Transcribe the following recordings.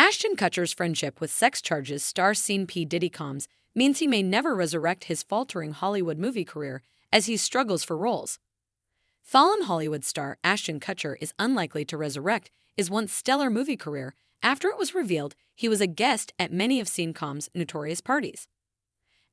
Ashton Kutcher's friendship with sex charges star scene P. Diddy Combs means he may never resurrect his faltering Hollywood movie career as he struggles for roles. Fallen Hollywood star Ashton Kutcher is unlikely to resurrect his once stellar movie career after it was revealed he was a guest at many of Scene Combs' notorious parties.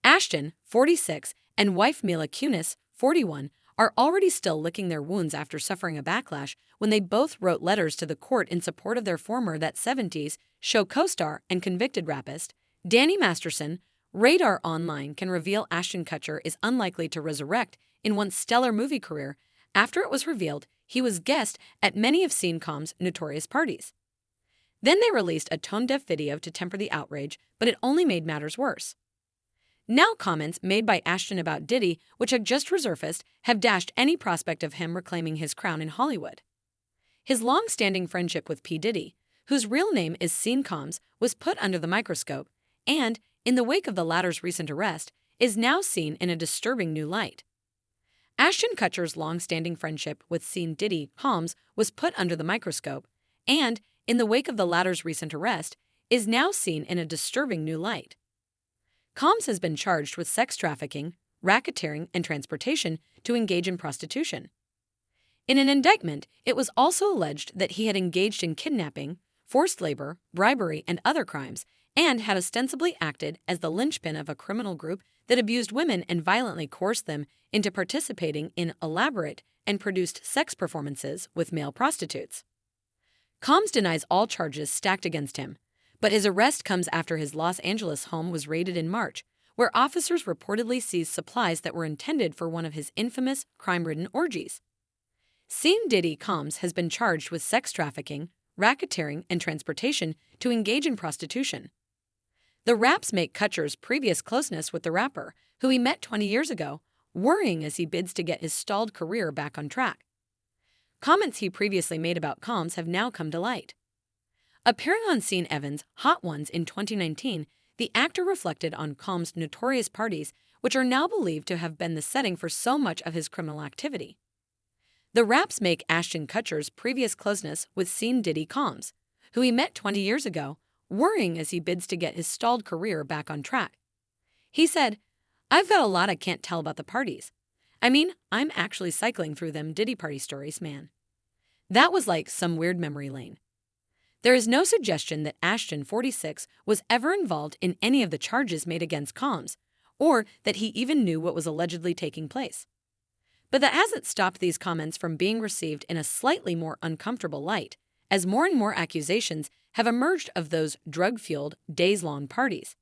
Ashton, 46, and wife Mila Kunis, 41, are already still licking their wounds after suffering a backlash when they both wrote letters to the court in support of their former That 70s Show co-star and convicted rapist, Danny Masterson. Radar Online can reveal Ashton Kutcher is unlikely to resurrect in once stellar movie career after it was revealed he was guest at many of Scene Combs' notorious parties. Then they released a tone-deaf video to temper the outrage, but it only made matters worse. Now comments made by Ashton about Diddy, which had just resurfaced, have dashed any prospect of him reclaiming his crown in Hollywood. His long-standing friendship with P. Diddy, whose real name is Scene Combs, was put under the microscope and, in the wake of the latter's recent arrest, is now seen in a disturbing new light. Ashton Kutcher's long-standing friendship with Scene Diddy Combs was put under the microscope and, in the wake of the latter's recent arrest, is now seen in a disturbing new light. Combs has been charged with sex trafficking, racketeering, and transportation to engage in prostitution. In an indictment, it was also alleged that he had engaged in kidnapping, forced labor, bribery, and other crimes, and had ostensibly acted as the linchpin of a criminal group that abused women and violently coerced them into participating in elaborate and produced sex performances with male prostitutes. Combs denies all charges stacked against him, but his arrest comes after his Los Angeles home was raided in March, where officers reportedly seized supplies that were intended for one of his infamous crime-ridden orgies. Scene Diddy Combs has been charged with sex trafficking, racketeering, and transportation to engage in prostitution. The raps make Kutcher's previous closeness with the rapper, who he met 20 years ago, worrying as he bids to get his stalled career back on track. Comments he previously made about Combs have now come to light. Appearing on Scene Evans' Hot Ones in 2019, the actor reflected on Combs' notorious parties, which are now believed to have been the setting for so much of his criminal activity. The raps make Ashton Kutcher's previous closeness with Scene Diddy Combs, who he met 20 years ago, worrying as he bids to get his stalled career back on track. He said, "I've got a lot I can't tell about the parties. I mean, I'm actually cycling through them Diddy party stories, man. That was like some weird memory lane." There is no suggestion that Ashton, 46, was ever involved in any of the charges made against Combs, or that he even knew what was allegedly taking place. But that hasn't stopped these comments from being received in a slightly more uncomfortable light, as more and more accusations have emerged of those drug-fueled, days-long parties.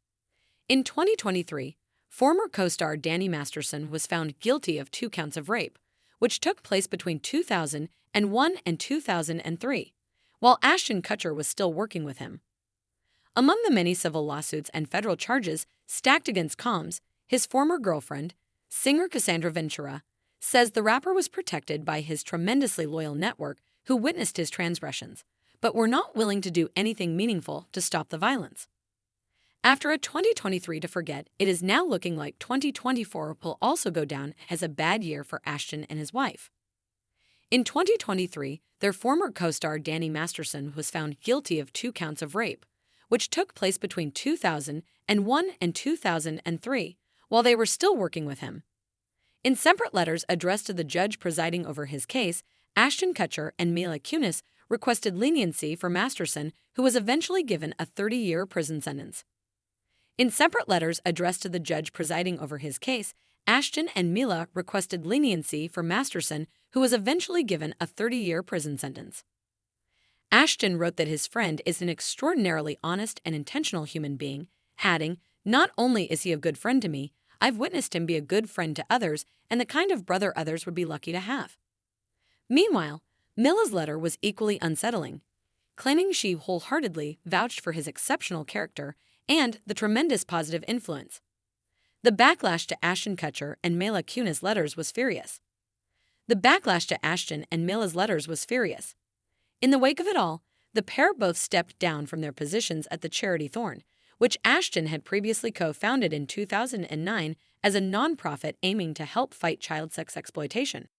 In 2023, former co-star Danny Masterson was found guilty of 2 counts of rape, which took place between 2001 and 2003, while Ashton Kutcher was still working with him. Among the many civil lawsuits and federal charges stacked against Combs, his former girlfriend, singer Cassandra Ventura, says the rapper was protected by his tremendously loyal network who witnessed his transgressions, but were not willing to do anything meaningful to stop the violence. After a 2023 to forget, it is now looking like 2024 will also go down as a bad year for Ashton and his wife. In 2023, their former co-star Danny Masterson was found guilty of 2 counts of rape, which took place between 2001 and 2003, while they were still working with him. In separate letters addressed to the judge presiding over his case, Ashton Kutcher and Mila Kunis requested leniency for Masterson, who was eventually given a 30-year prison sentence. In separate letters addressed to the judge presiding over his case, Ashton and Mila requested leniency for Masterson, who was eventually given a 30-year prison sentence. Ashton wrote that his friend is an extraordinarily honest and intentional human being, adding, "Not only is he a good friend to me, I've witnessed him be a good friend to others and the kind of brother others would be lucky to have." Meanwhile, Mila's letter was equally unsettling, claiming she wholeheartedly vouched for his exceptional character and the tremendous positive influence. The backlash to Ashton Kutcher and Mila Kunis' letters was furious. In the wake of it all, the pair both stepped down from their positions at the charity Thorn, which Ashton had previously co-founded in 2009 as a nonprofit aiming to help fight child sex exploitation.